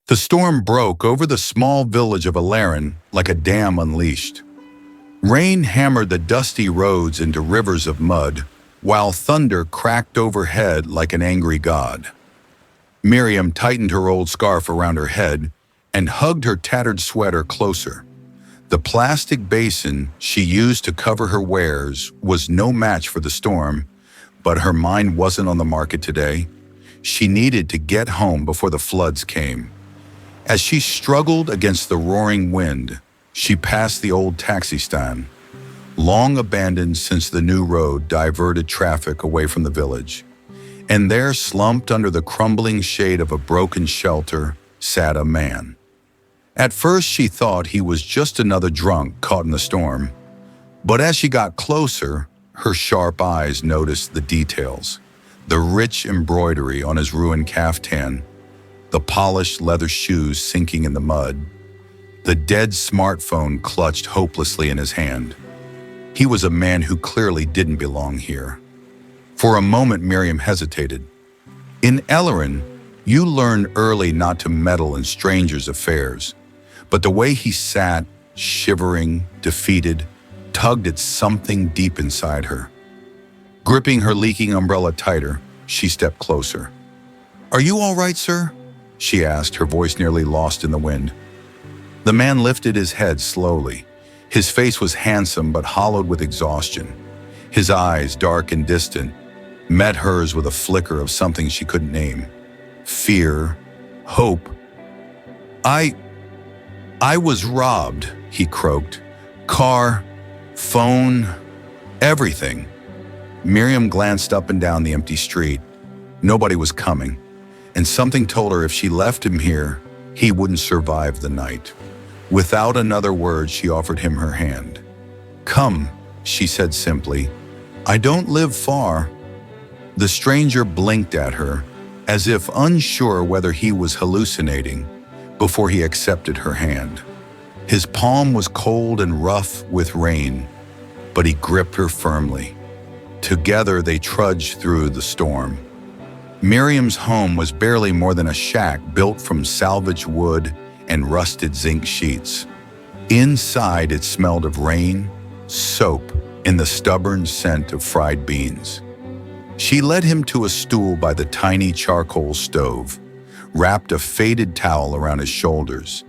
The storm broke over the small village of Alarin like a dam unleashed. Rain hammered the dusty roads into rivers of mud, while thunder cracked overhead like an angry god. Miriam tightened her old scarf around her head and hugged her tattered sweater closer. The plastic basin she used to cover her wares was no match for the storm, but her mind wasn't on the market today. She needed to get home before the floods came. As she struggled against the roaring wind, she passed the old taxi stand, long abandoned since the new road diverted traffic away from the village. And there, slumped under the crumbling shade of a broken shelter, sat a man. At first, she thought he was just another drunk caught in the storm. But as she got closer, her sharp eyes noticed the details. The rich embroidery on his ruined caftan, the polished leather shoes sinking in the mud, the dead smartphone clutched hopelessly in his hand. He was a man who clearly didn't belong here. For a moment, Miriam hesitated. In Alarin, you learn early not to meddle in strangers' affairs, but the way he sat, shivering, defeated, tugged at something deep inside her. Gripping her leaking umbrella tighter, she stepped closer. "Are you all right, sir?" she asked, her voice nearly lost in the wind. The man lifted his head slowly. His face was handsome but hollowed with exhaustion. His eyes, dark and distant, met hers with a flicker of something she couldn't name. Fear, hope. I was robbed," he croaked. "Car, phone, everything." Miriam glanced up and down the empty street. Nobody was coming, and something told her if she left him here, he wouldn't survive the night. Without another word, she offered him her hand. "Come," she said simply. "I don't live far." The stranger blinked at her, as if unsure whether he was hallucinating, before he accepted her hand. His palm was cold and rough with rain, but he gripped her firmly. Together they trudged through the storm. Miriam's home was barely more than a shack built from salvaged wood and rusted zinc sheets. Inside it smelled of rain, soap, and the stubborn scent of fried beans. She led him to a stool by the tiny charcoal stove, wrapped a faded towel around his shoulders,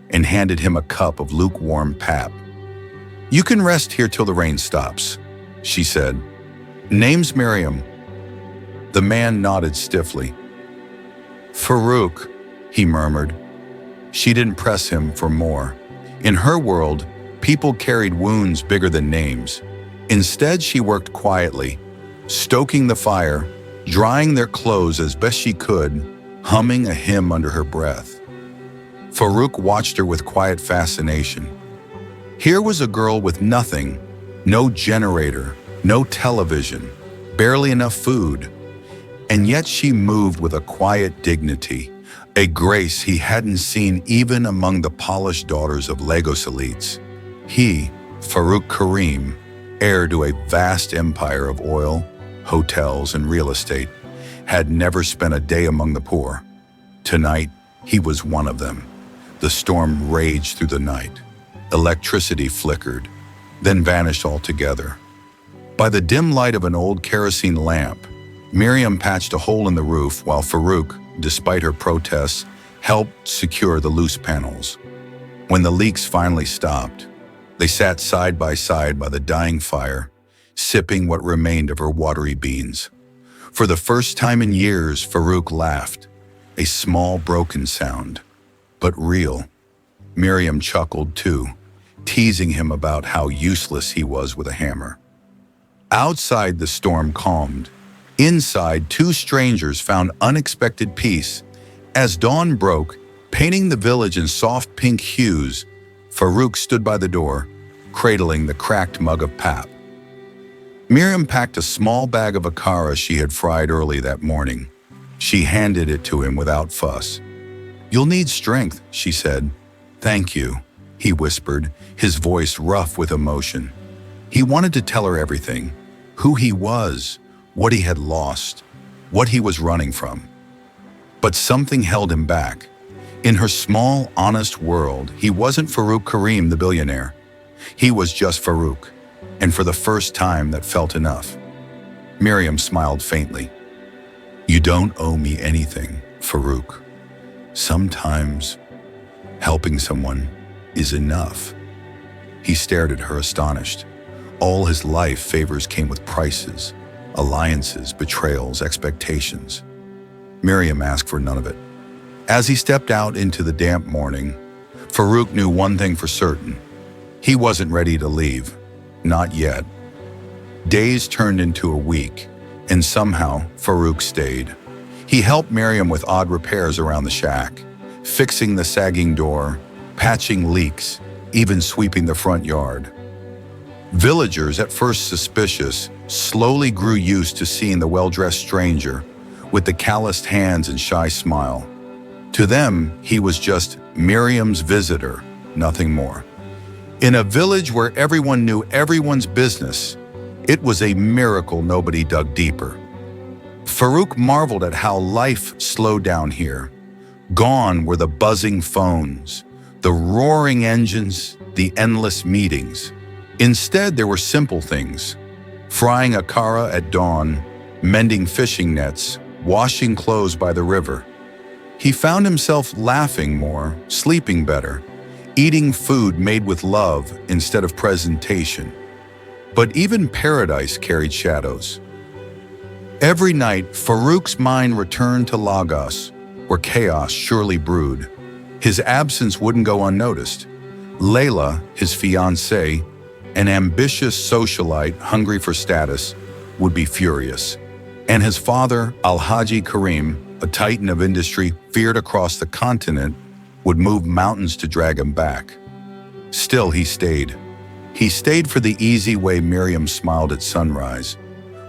and handed him a cup of lukewarm pap. "You can rest here till the rain stops," she said. "Name's Miriam." The man nodded stiffly. "Farouk," he murmured. She didn't press him for more. In her world, people carried wounds bigger than names. Instead, she worked quietly, stoking the fire, drying their clothes as best she could, humming a hymn under her breath. Farouk watched her with quiet fascination. Here was a girl with nothing, no generator, no television, barely enough food, and yet she moved with a quiet dignity, a grace he hadn't seen even among the polished daughters of Lagos elites. He, Farouk Karim, heir to a vast empire of oil, hotels, and real estate, had never spent a day among the poor. Tonight, he was one of them. The storm raged through the night. Electricity flickered, then vanished altogether. By the dim light of an old kerosene lamp, Miriam patched a hole in the roof while Farouk, despite her protests, helped secure the loose panels. When the leaks finally stopped, they sat side by the dying fire, sipping what remained of her watery beans. For the first time in years, Farouk laughed, a small broken sound, but real. Miriam chuckled too, teasing him about how useless he was with a hammer. Outside, the storm calmed. Inside, two strangers found unexpected peace. As dawn broke, painting the village in soft pink hues, Farouk stood by the door, cradling the cracked mug of pap. Miriam packed a small bag of akara she had fried early that morning. She handed it to him without fuss. "You'll need strength," she said. "Thank you," he whispered, his voice rough with emotion. He wanted to tell her everything, who he was, what he had lost, what he was running from. But something held him back. In her small, honest world, he wasn't Farouk Karim the billionaire. He was just Farouk, and for the first time that felt enough. Miriam smiled faintly. You don't owe me anything, Farouk. Sometimes helping someone is enough. He stared at her astonished. All his life, favors came with prices, alliances, betrayals, expectations. Miriam asked for none of it. As he stepped out into the damp morning, Farouk knew one thing for certain. He wasn't ready to leave. Not yet. Days turned into a week, and somehow Farouk stayed. He helped Miriam with odd repairs around the shack, fixing the sagging door, patching leaks, even sweeping the front yard. Villagers, at first suspicious, slowly grew used to seeing the well-dressed stranger with the calloused hands and shy smile. To them, he was just Miriam's visitor, nothing more. In a village where everyone knew everyone's business, it was a miracle nobody dug deeper. Farouk marveled at how life slowed down here. Gone were the buzzing phones, the roaring engines, the endless meetings. Instead, there were simple things: frying a kara at dawn, mending fishing nets, washing clothes by the river. He found himself laughing more, sleeping better, eating food made with love instead of presentation. But even paradise carried shadows. Every night, Farouk's mind returned to Lagos, where chaos surely brewed. His absence wouldn't go unnoticed. Layla, his fiancée, an ambitious socialite hungry for status, would be furious. And his father, Alhaji Karim, a titan of industry feared across the continent, would move mountains to drag him back. Still, he stayed. He stayed for the easy way Miriam smiled at sunrise,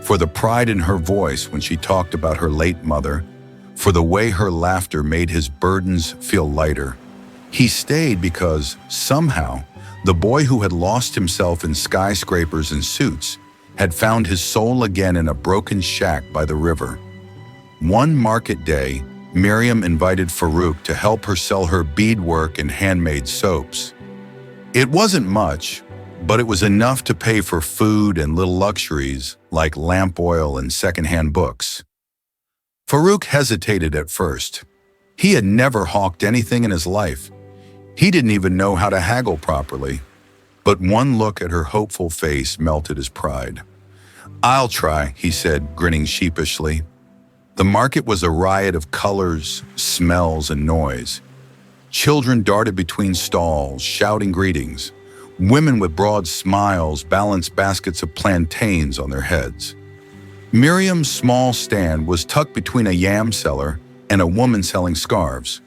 for the pride in her voice when she talked about her late mother, for the way her laughter made his burdens feel lighter. He stayed because, somehow, the boy who had lost himself in skyscrapers and suits had found his soul again in a broken shack by the river. One market day, Miriam invited Farouk to help her sell her beadwork and handmade soaps. It wasn't much, but it was enough to pay for food and little luxuries like lamp oil and secondhand books. Farouk hesitated at first. He had never hawked anything in his life. He didn't even know how to haggle properly. But one look at her hopeful face melted his pride. "I'll try," he said, grinning sheepishly. The market was a riot of colors, smells, and noise. Children darted between stalls, shouting greetings. Women with broad smiles balanced baskets of plantains on their heads. Miriam's small stand was tucked between a yam seller and a woman selling scarves.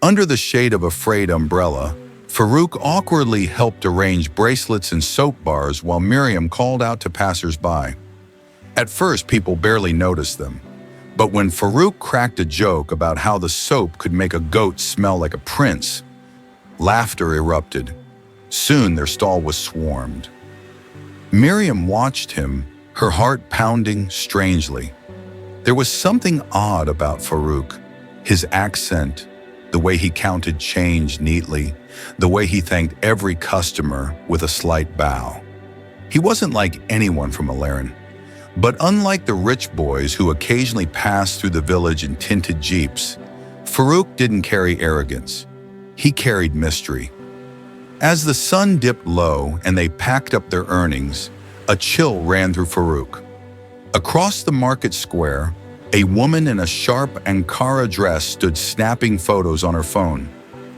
Under the shade of a frayed umbrella, Farouk awkwardly helped arrange bracelets and soap bars while Miriam called out to passers-by. At first, people barely noticed them. But when Farouk cracked a joke about how the soap could make a goat smell like a prince, laughter erupted. Soon their stall was swarmed. Miriam watched him, her heart pounding strangely. There was something odd about Farouk, his accent, the way he counted change neatly, the way he thanked every customer with a slight bow. He wasn't like anyone from Alarin. But unlike the rich boys who occasionally passed through the village in tinted jeeps, Farouk didn't carry arrogance. He carried mystery. As the sun dipped low and they packed up their earnings, a chill ran through Farouk. Across the market square, a woman in a sharp Ankara dress stood snapping photos on her phone.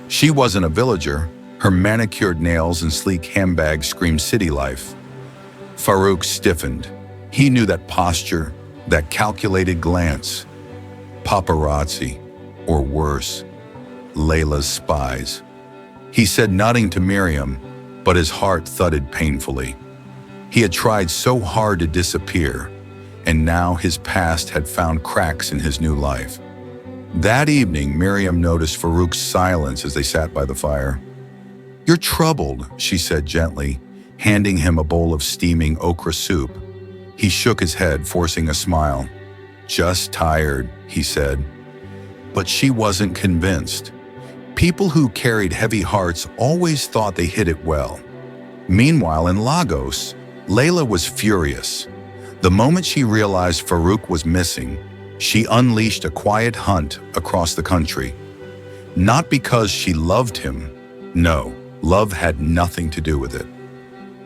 She wasn't a villager. Her manicured nails and sleek handbag screamed city life. Farouk stiffened. He knew that posture, that calculated glance. Paparazzi, or worse, Layla's spies. He said nothing to Miriam, but his heart thudded painfully. He had tried so hard to disappear, and now his past had found cracks in his new life. That evening, Miriam noticed Farouk's silence as they sat by the fire. "You're troubled," she said gently, handing him a bowl of steaming okra soup. He shook his head, forcing a smile. "Just tired," he said. But she wasn't convinced. People who carried heavy hearts always thought they hid it well. Meanwhile, in Lagos, Layla was furious. The moment she realized Farouk was missing, she unleashed a quiet hunt across the country. Not because she loved him. No, love had nothing to do with it.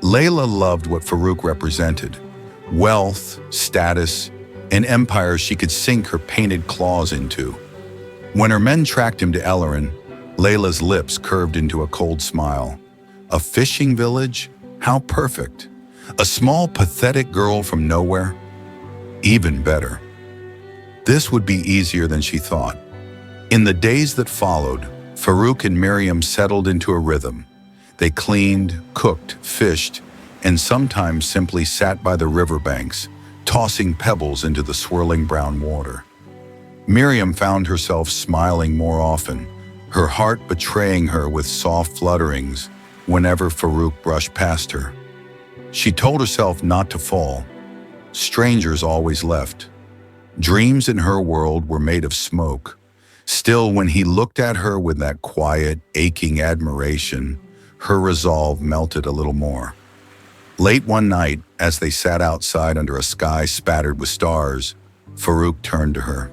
Layla loved what Farouk represented: wealth, status, an empire she could sink her painted claws into. When her men tracked him to Ellerin, Layla's lips curved into a cold smile. A fishing village? How perfect. A small, pathetic girl from nowhere? Even better. This would be easier than she thought. In the days that followed, Farouk and Miriam settled into a rhythm. They cleaned, cooked, fished, and sometimes simply sat by the riverbanks, tossing pebbles into the swirling brown water. Miriam found herself smiling more often, her heart betraying her with soft flutterings whenever Farouk brushed past her. She told herself not to fall. Strangers always left. Dreams in her world were made of smoke. Still, when he looked at her with that quiet, aching admiration, her resolve melted a little more. Late one night, as they sat outside under a sky spattered with stars, Farouk turned to her.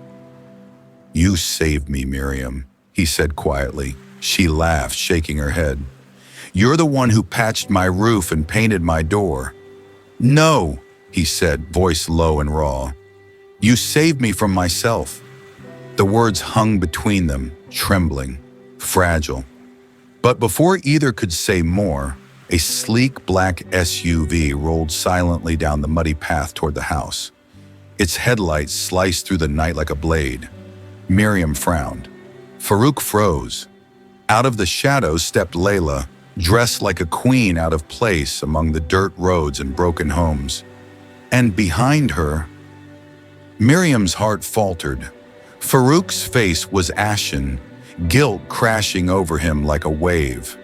"You saved me, Miriam," he said quietly. She laughed, shaking her head. "You're the one who patched my roof and painted my door." "No," he said, voice low and raw. "You saved me from myself." The words hung between them, trembling, fragile. But before either could say more, a sleek black SUV rolled silently down the muddy path toward the house. Its headlights sliced through the night like a blade. Miriam frowned. Farouk froze. Out of the shadows stepped Layla, dressed like a queen out of place among the dirt roads and broken homes. And behind her, Miriam's heart faltered. Farouk's face was ashen, guilt crashing over him like a wave.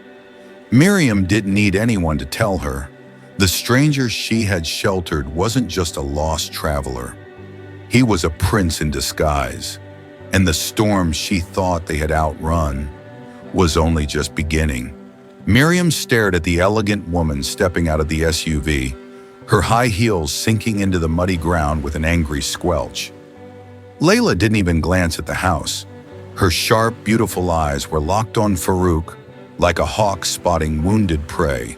Miriam didn't need anyone to tell her. The stranger she had sheltered wasn't just a lost traveler. He was a prince in disguise, and the storm she thought they had outrun was only just beginning. Miriam stared at the elegant woman stepping out of the SUV, her high heels sinking into the muddy ground with an angry squelch. Layla didn't even glance at the house. Her sharp, beautiful eyes were locked on Farouk like a hawk spotting wounded prey.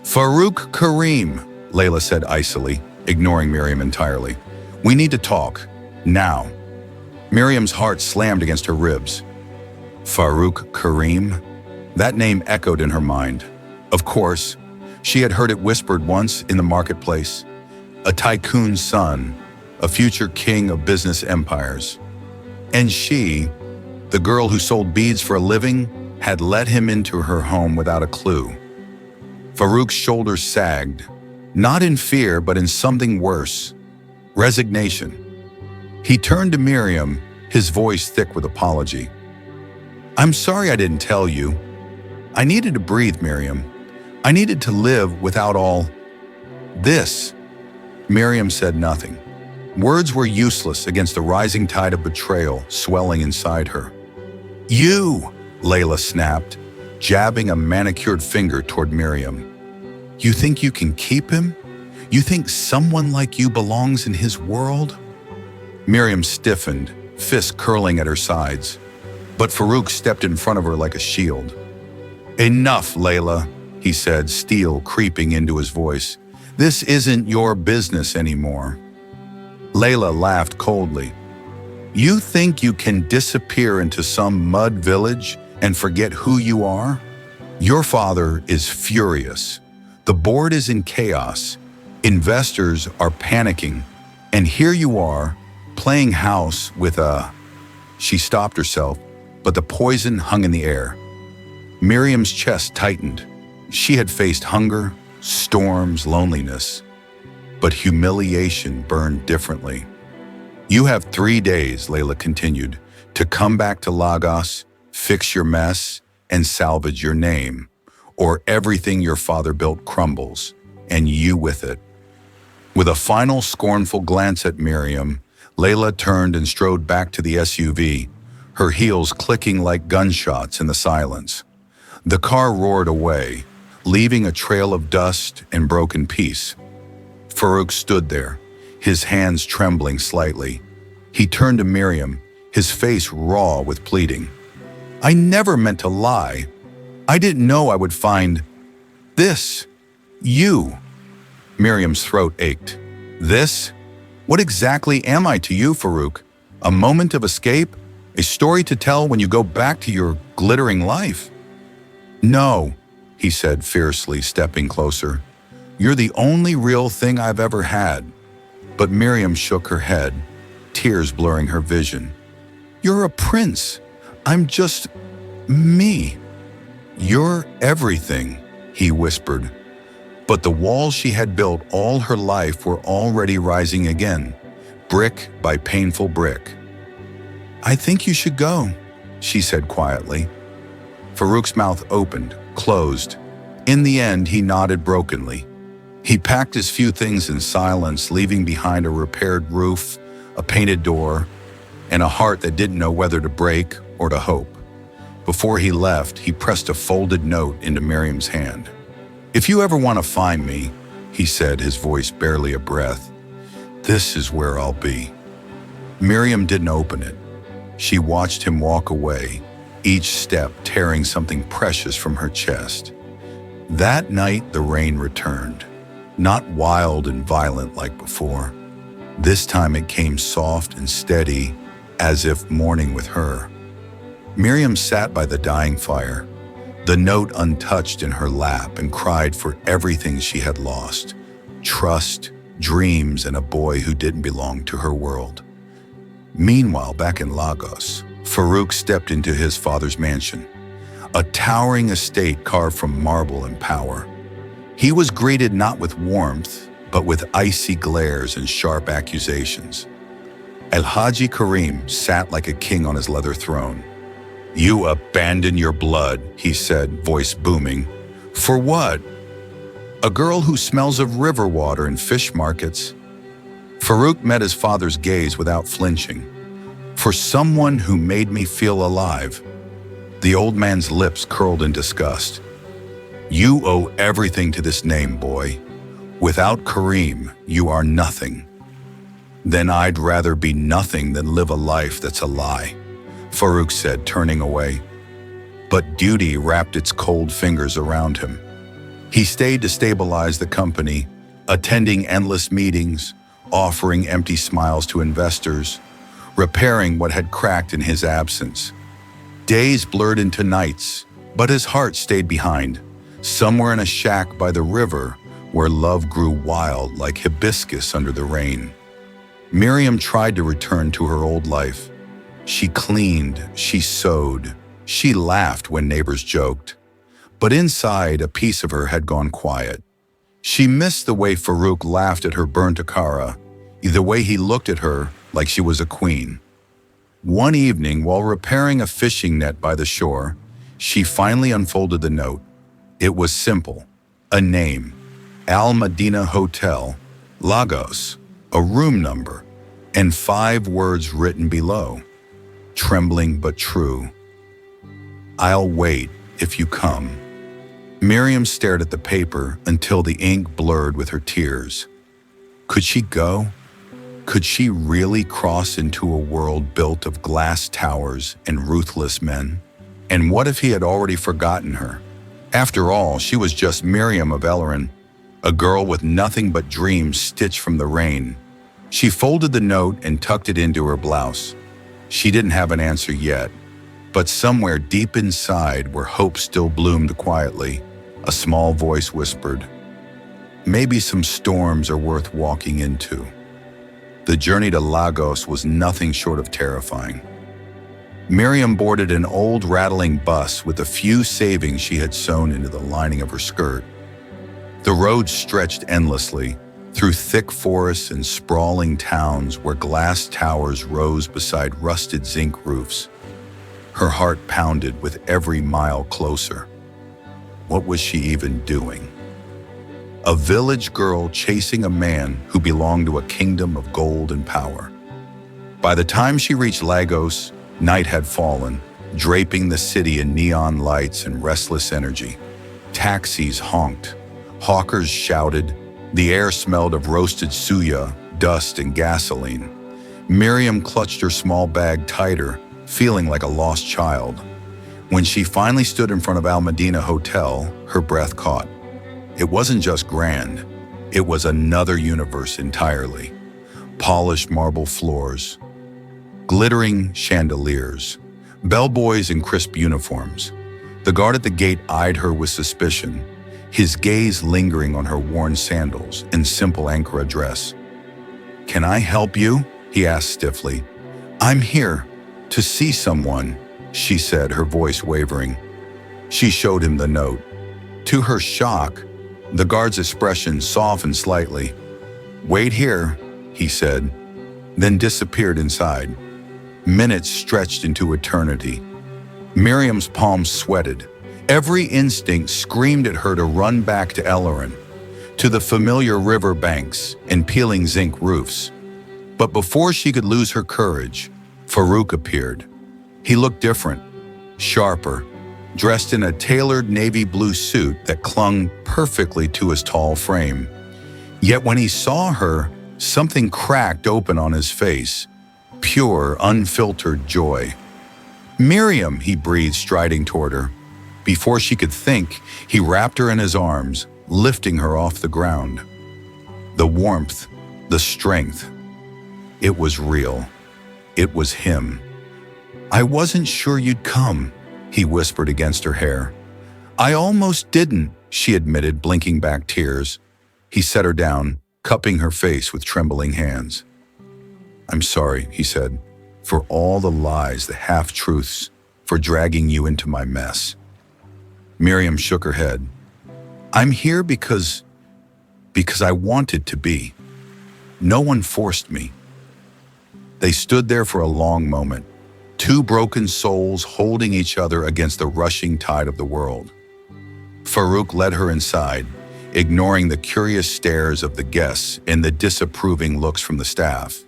"Farouk Karim," Layla said icily, ignoring Miriam entirely. "We need to talk. Now." Miriam's heart slammed against her ribs. Farouk Karim? That name echoed in her mind. Of course, she had heard it whispered once in the marketplace. A tycoon's son, a future king of business empires. And she, the girl who sold beads for a living, had let him into her home without a clue. Farouk's shoulders sagged, not in fear, but in something worse: resignation. He turned to Miriam, his voice thick with apology. "I'm sorry I didn't tell you. I needed to breathe, Miriam. I needed to live without all this." Miriam said nothing. Words were useless against the rising tide of betrayal swelling inside her. "You!" Layla snapped, jabbing a manicured finger toward Miriam. "You think you can keep him? You think someone like you belongs in his world?" Miriam stiffened, fists curling at her sides. But Farouk stepped in front of her like a shield. "Enough, Layla," he said, steel creeping into his voice. "This isn't your business anymore." Layla laughed coldly. "You think you can disappear into some mud village and forget who you are? Your father is furious. The board is in chaos. Investors are panicking. And here you are, playing house with a..." She stopped herself, but the poison hung in the air. Miriam's chest tightened. She had faced hunger, storms, loneliness. But humiliation burned differently. "You have 3 days," Layla continued, "to come back to Lagos, fix your mess, and salvage your name, or everything your father built crumbles, and you with it." With a final scornful glance at Miriam, Layla turned and strode back to the SUV, her heels clicking like gunshots in the silence. The car roared away, leaving a trail of dust and broken piece. Farouk stood there, his hands trembling slightly. He turned to Miriam, his face raw with pleading. "I never meant to lie. I didn't know I would find this. You." Miriam's throat ached. "This? What exactly am I to you, Farouk? A moment of escape? A story to tell when you go back to your glittering life?" "No," he said fiercely, stepping closer. "You're the only real thing I've ever had." But Miriam shook her head, tears blurring her vision. "You're a prince. I'm just me." "You're everything," he whispered. But the walls she had built all her life were already rising again, brick by painful brick. "I think you should go," she said quietly. Farouk's mouth opened, closed. In the end, he nodded brokenly. He packed his few things in silence, leaving behind a repaired roof, a painted door, and a heart that didn't know whether to break or to hope. Before he left, he pressed a folded note into Miriam's hand. "If you ever want to find me," he said, his voice barely a breath, "this is where I'll be." Miriam didn't open it. She watched him walk away, each step tearing something precious from her chest. That night, the rain returned, not wild and violent like before. This time it came soft and steady, as if mourning with her. Miriam sat by the dying fire, the note untouched in her lap, and cried for everything she had lost: trust, dreams, and a boy who didn't belong to her world. Meanwhile, back in Lagos, Farouk stepped into his father's mansion, a towering estate carved from marble and power. He was greeted not with warmth, but with icy glares and sharp accusations. El-Haji Karim sat like a king on his leather throne. "You abandon your blood," he said, voice booming. "For what? A girl who smells of river water and fish markets?" Farouk met his father's gaze without flinching. "For someone who made me feel alive." The old man's lips curled in disgust. "You owe everything to this name, boy. Without Karim, you are nothing." "Then I'd rather be nothing than live a life that's a lie," Farouk said, turning away. But duty wrapped its cold fingers around him. He stayed to stabilize the company, attending endless meetings, offering empty smiles to investors, repairing what had cracked in his absence. Days blurred into nights, but his heart stayed behind, somewhere in a shack by the river where love grew wild like hibiscus under the rain. Miriam tried to return to her old life. She cleaned, she sewed, she laughed when neighbors joked. But inside, a piece of her had gone quiet. She missed the way Farouk laughed at her burnt akara, the way he looked at her like she was a queen. One evening, while repairing a fishing net by the shore, she finally unfolded the note. It was simple: a name, Al Madina Hotel, Lagos, a room number, and 5 words written below, trembling but true. "I'll wait if you come." Miriam stared at the paper until the ink blurred with her tears. Could she go? Could she really cross into a world built of glass towers and ruthless men? And what if he had already forgotten her? After all, she was just Miriam of Ellerin, a girl with nothing but dreams stitched from the rain. She folded the note and tucked it into her blouse. She didn't have an answer yet, but somewhere deep inside, where hope still bloomed quietly, a small voice whispered, "Maybe some storms are worth walking into." The journey to Lagos was nothing short of terrifying. Miriam boarded an old rattling bus with the few savings she had sewn into the lining of her skirt. The road stretched endlessly, through thick forests and sprawling towns where glass towers rose beside rusted zinc roofs. Her heart pounded with every mile closer. What was she even doing? A village girl chasing a man who belonged to a kingdom of gold and power. By the time she reached Lagos, Night had fallen, draping the city in neon lights and restless energy. Taxis honked. Hawkers shouted. The air smelled of roasted suya, dust, and gasoline. Miriam clutched her small bag tighter, feeling like a lost child. When she finally stood in front of Al Medina Hotel, her breath caught. It wasn't just grand. It was another universe entirely. Polished marble floors, glittering chandeliers, bellboys in crisp uniforms. The guard at the gate eyed her with suspicion, his gaze lingering on her worn sandals and simple Ankara dress. "Can I help you?" he asked stiffly. "I'm here to see someone," she said, her voice wavering. She showed him the note. To her shock, the guard's expression softened slightly. "Wait here," he said, then disappeared inside. Minutes stretched into eternity. Miriam's palms sweated. Every instinct screamed at her to run back to Ellerin, to the familiar river banks and peeling zinc roofs. But before she could lose her courage, Farouk appeared. He looked different, sharper, dressed in a tailored navy blue suit that clung perfectly to his tall frame. Yet when he saw her, something cracked open on his face, pure, unfiltered joy. "Miriam," he breathed, striding toward her. Before she could think, he wrapped her in his arms, lifting her off the ground. The warmth, the strength. It was real. It was him. "I wasn't sure you'd come," he whispered against her hair. "I almost didn't," she admitted, blinking back tears. He set her down, cupping her face with trembling hands. "I'm sorry," he said, "for all the lies, the half-truths, for dragging you into my mess." Miriam shook her head. "I'm here because I wanted to be. No one forced me." They stood there for a long moment, two broken souls holding each other against the rushing tide of the world. Farouk led her inside, ignoring the curious stares of the guests and the disapproving looks from the staff.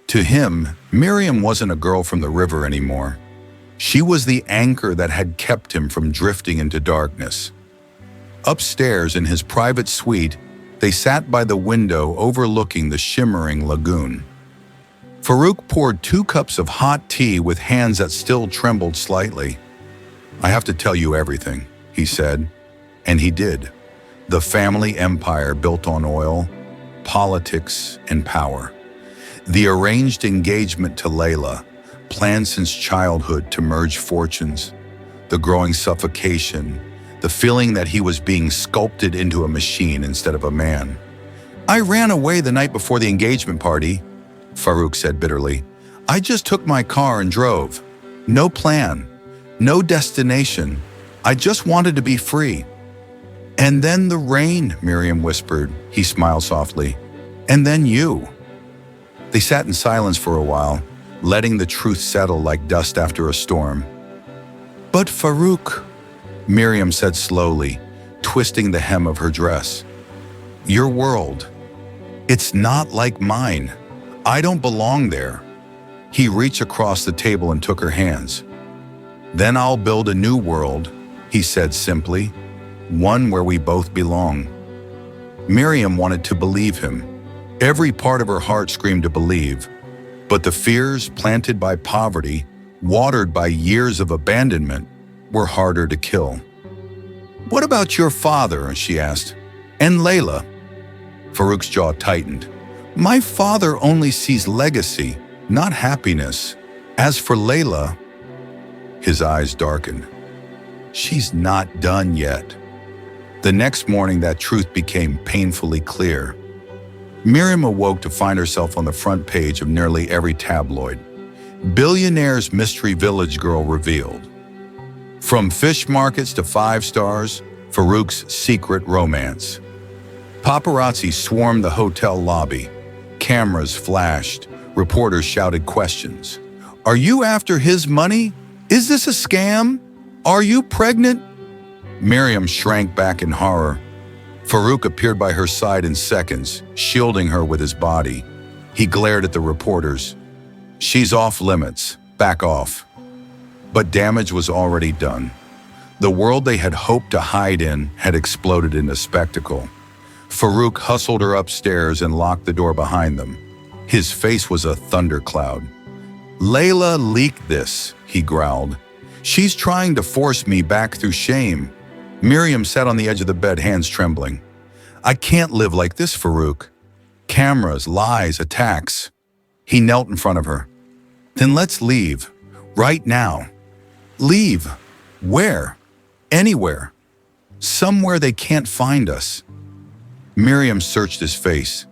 To him, Miriam wasn't a girl from the river anymore. She was the anchor that had kept him from drifting into darkness. Upstairs in his private suite, they sat by the window overlooking the shimmering lagoon. Farouk poured 2 cups of hot tea with hands that still trembled slightly. "I have to tell you everything," he said, and he did. The family empire built on oil, politics, and power. The arranged engagement to Layla, planned since childhood to merge fortunes. The growing suffocation, the feeling that he was being sculpted into a machine instead of a man. "I ran away the night before the engagement party," Farouk said bitterly. "I just took my car and drove. No plan, no destination. I just wanted to be free." "And then the rain," Miriam whispered. He smiled softly. "And then you." They sat in silence for a while, letting the truth settle like dust after a storm. "But Farouk," Miriam said slowly, twisting the hem of her dress. "Your world, it's not like mine. I don't belong there." He reached across the table and took her hands. "Then I'll build a new world," he said simply, "one where we both belong." Miriam wanted to believe him. Every part of her heart screamed to believe, but the fears planted by poverty, watered by years of abandonment, were harder to kill. "What about your father?" she asked. "And Layla?" Farouk's jaw tightened. "My father only sees legacy, not happiness. As for Layla," his eyes darkened. "She's not done yet." The next morning, that truth became painfully clear. Miriam awoke to find herself on the front page of nearly every tabloid. Billionaire's mystery village girl revealed. From fish markets to 5 stars, Farouk's secret romance. Paparazzi swarmed the hotel lobby. Cameras flashed. Reporters shouted questions. "Are you after his money? Is this a scam? Are you pregnant?" Miriam shrank back in horror. Farouk appeared by her side in seconds, shielding her with his body. He glared at the reporters. "She's off limits. Back off. But damage was already done. The world they had hoped to hide in had exploded into spectacle. Farouk hustled her upstairs and locked the door behind them. His face was a thundercloud. "Layla leaked this," he growled. "She's trying to force me back through shame." Miriam sat on the edge of the bed, hands trembling. "I can't live like this, Farouk. Cameras, lies, attacks." He knelt in front of her. "Then let's leave. Right now." "Leave? Where?" "Anywhere. Somewhere they can't find us." Miriam searched his face,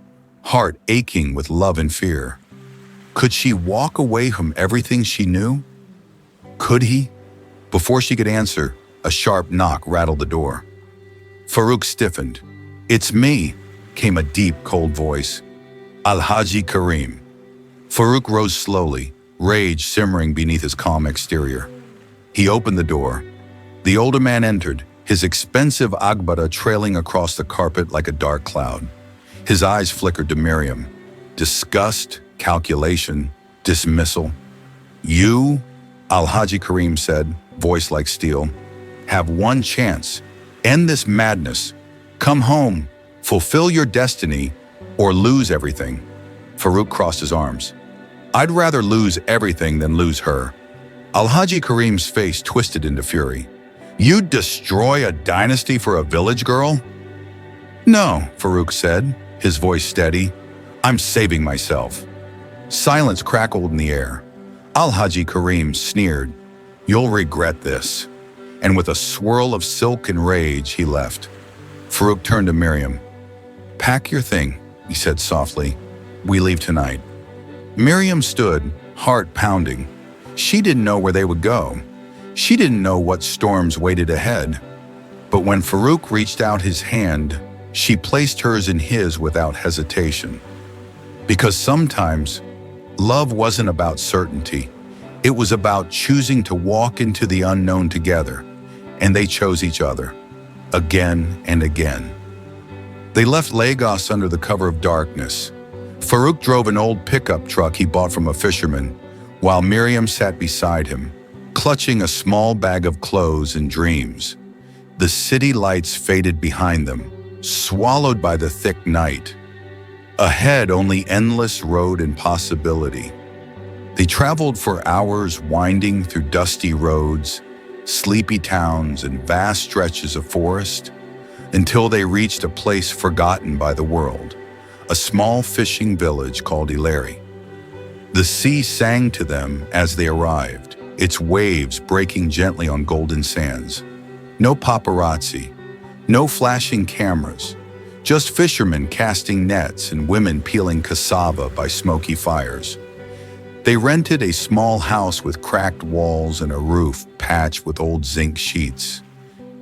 heart aching with love and fear. Could she walk away from everything she knew? Could he? Before she could answer, a sharp knock rattled the door. Farouk stiffened. "It's me," came a deep, cold voice. "Al-Haji Karim." Farouk rose slowly, rage simmering beneath his calm exterior. He opened the door. The older man entered, his expensive agbada trailing across the carpet like a dark cloud. His eyes flickered to Miriam. Disgust, calculation, dismissal. "You," Al-Haji Karim said, voice like steel, "have one chance. End this madness. Come home, fulfill your destiny, or lose everything." Farouk crossed his arms. "I'd rather lose everything than lose her." Al-Haji Karim's face twisted into fury. "You'd destroy a dynasty for a village girl?" "No," Farouk said, his voice steady. "I'm saving myself." Silence crackled in the air. Al-Haji Karim sneered. "You'll regret this." And with a swirl of silk and rage, he left. Farouk turned to Miriam. "Pack your thing," he said softly. "We leave tonight." Miriam stood, heart pounding. She didn't know where they would go. She didn't know what storms waited ahead. But when Farouk reached out his hand, she placed hers in his without hesitation. Because sometimes, love wasn't about certainty. It was about choosing to walk into the unknown together, and they chose each other, again and again. They left Lagos under the cover of darkness. Farouk drove an old pickup truck he bought from a fisherman, while Miriam sat beside him, clutching a small bag of clothes and dreams. The city lights faded behind them, swallowed by the thick night. Ahead, only endless road and possibility. They traveled for hours, winding through dusty roads, sleepy towns, and vast stretches of forest, until they reached a place forgotten by the world, a small fishing village called Ileri. The sea sang to them as they arrived, its waves breaking gently on golden sands. No paparazzi, no flashing cameras, just fishermen casting nets and women peeling cassava by smoky fires. They rented a small house with cracked walls and a roof patched with old zinc sheets.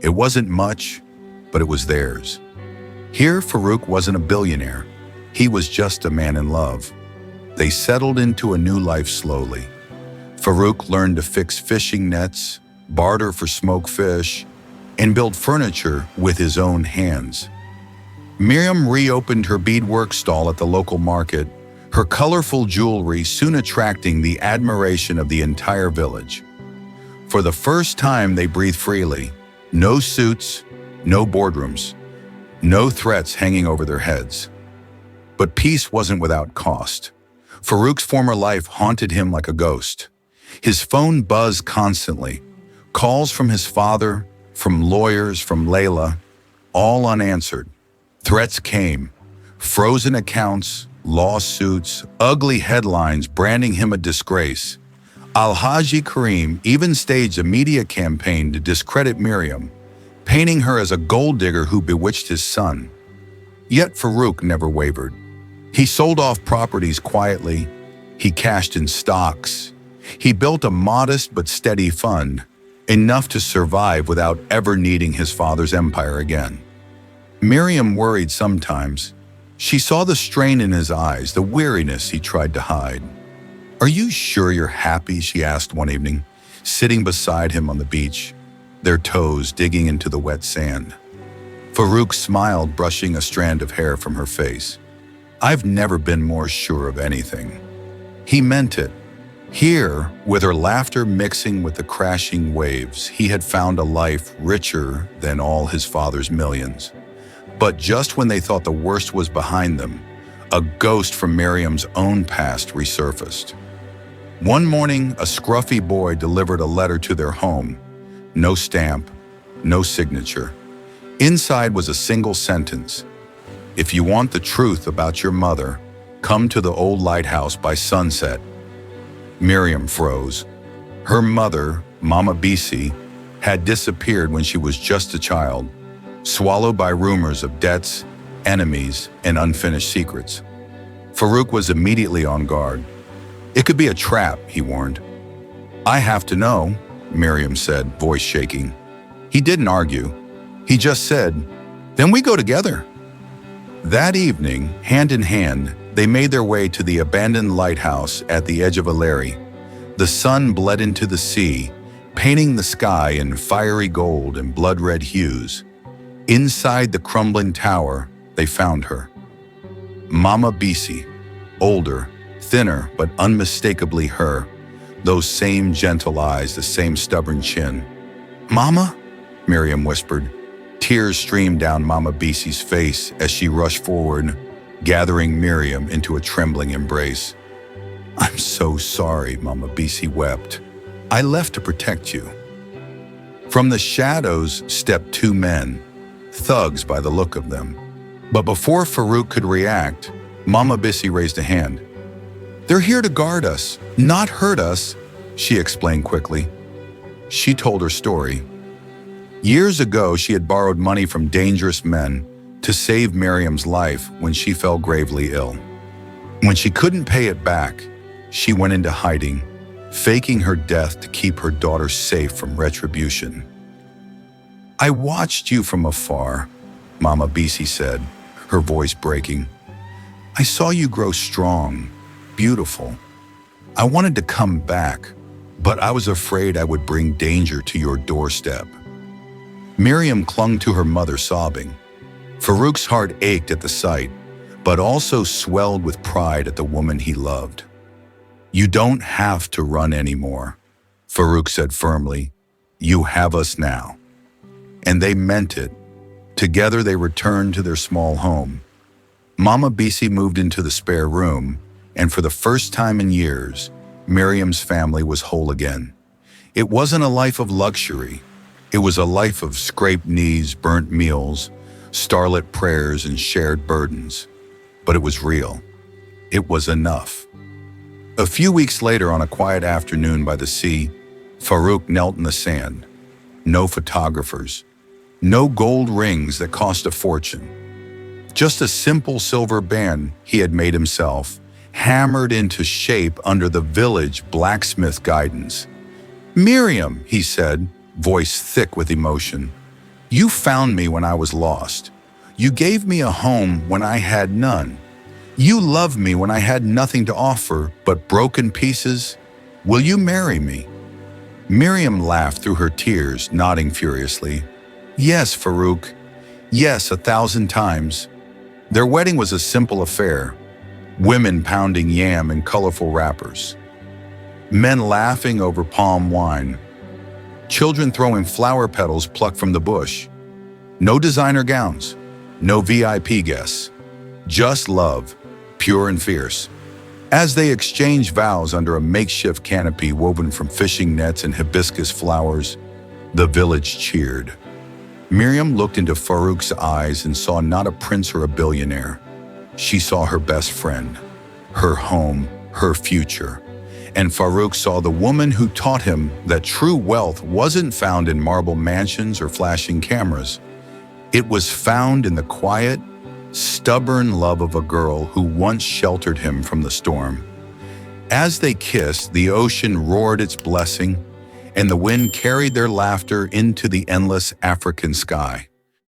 It wasn't much, but it was theirs. Here, Farouk wasn't a billionaire. He was just a man in love. They settled into a new life slowly. Farouk learned to fix fishing nets, barter for smoked fish, and build furniture with his own hands. Miriam reopened her beadwork stall at the local market, her colorful jewelry soon attracting the admiration of the entire village. For the first time, they breathed freely. No suits, no boardrooms, no threats hanging over their heads. But peace wasn't without cost. Farouk's former life haunted him like a ghost. His phone buzzed constantly. Calls from his father, from lawyers, from Layla, all unanswered. Threats came. Frozen accounts, lawsuits, ugly headlines branding him a disgrace. Al-Haji Karim even staged a media campaign to discredit Miriam, painting her as a gold digger who bewitched his son. Yet Farouk never wavered. He sold off properties quietly. He cashed in stocks. He built a modest but steady fund, enough to survive without ever needing his father's empire again. Miriam worried sometimes. She saw the strain in his eyes, the weariness he tried to hide. "Are you sure you're happy?" she asked one evening, sitting beside him on the beach, their toes digging into the wet sand. Farouk smiled, brushing a strand of hair from her face. "I've never been more sure of anything." He meant it. Here, with her laughter mixing with the crashing waves, he had found a life richer than all his father's millions. But just when they thought the worst was behind them, a ghost from Miriam's own past resurfaced. One morning, a scruffy boy delivered a letter to their home. No stamp, no signature. Inside was a single sentence. If you want the truth about your mother, come to the old lighthouse by sunset. Miriam froze. Her mother, Mama Bisi, had disappeared when she was just a child, swallowed by rumors of debts, enemies, and unfinished secrets. Farouk was immediately on guard. It could be a trap, he warned. I have to know, Miriam said, voice shaking. He didn't argue. He just said, then we go together. That evening, hand in hand, they made their way to the abandoned lighthouse at the edge of a Larry. The sun bled into the sea, painting the sky in fiery gold and blood-red hues. Inside the crumbling tower, they found her. Mama Bisi, older, thinner, but unmistakably her, those same gentle eyes, the same stubborn chin. Mama? Miriam whispered. Tears streamed down Mama Bisi's face as she rushed forward, gathering Miriam into a trembling embrace. I'm so sorry, Mama Bisi wept. I left to protect you. From the shadows stepped two men, thugs by the look of them. But before Farouk could react, Mama Bisi raised a hand. They're here to guard us, not hurt us, she explained quickly. She told her story. Years ago, she had borrowed money from dangerous men to save Miriam's life when she fell gravely ill. When she couldn't pay it back, she went into hiding, faking her death to keep her daughter safe from retribution. I watched you from afar, Mama Bisi said, her voice breaking. I saw you grow strong, beautiful. I wanted to come back, but I was afraid I would bring danger to your doorstep. Miriam clung to her mother, sobbing. Farouk's heart ached at the sight, but also swelled with pride at the woman he loved. You don't have to run anymore, Farouk said firmly. You have us now. And they meant it. Together they returned to their small home. Mama Bisi moved into the spare room, and for the first time in years, Miriam's family was whole again. It wasn't a life of luxury. It was a life of scraped knees, burnt meals, starlit prayers, and shared burdens. But it was real. It was enough. A few weeks later, on a quiet afternoon by the sea, Farouk knelt in the sand. No photographers. No gold rings that cost a fortune. Just a simple silver band he had made himself, hammered into shape under the village blacksmith guidance. Miriam, he said, voice thick with emotion. You found me when I was lost. You gave me a home when I had none. You loved me when I had nothing to offer but broken pieces. Will you marry me? Miriam laughed through her tears, nodding furiously. Yes, Farouk. Yes, 1,000 times. Their wedding was a simple affair. Women pounding yam in colorful wrappers. Men laughing over palm wine. Children throwing flower petals plucked from the bush. No designer gowns. No VIP guests. Just love, pure and fierce. As they exchanged vows under a makeshift canopy woven from fishing nets and hibiscus flowers, the village cheered. Miriam looked into Farouk's eyes and saw not a prince or a billionaire. She saw her best friend, her home, her future. And Farouk saw the woman who taught him that true wealth wasn't found in marble mansions or flashing cameras. It was found in the quiet, stubborn love of a girl who once sheltered him from the storm. As they kissed, the ocean roared its blessing, and the wind carried their laughter into the endless African sky.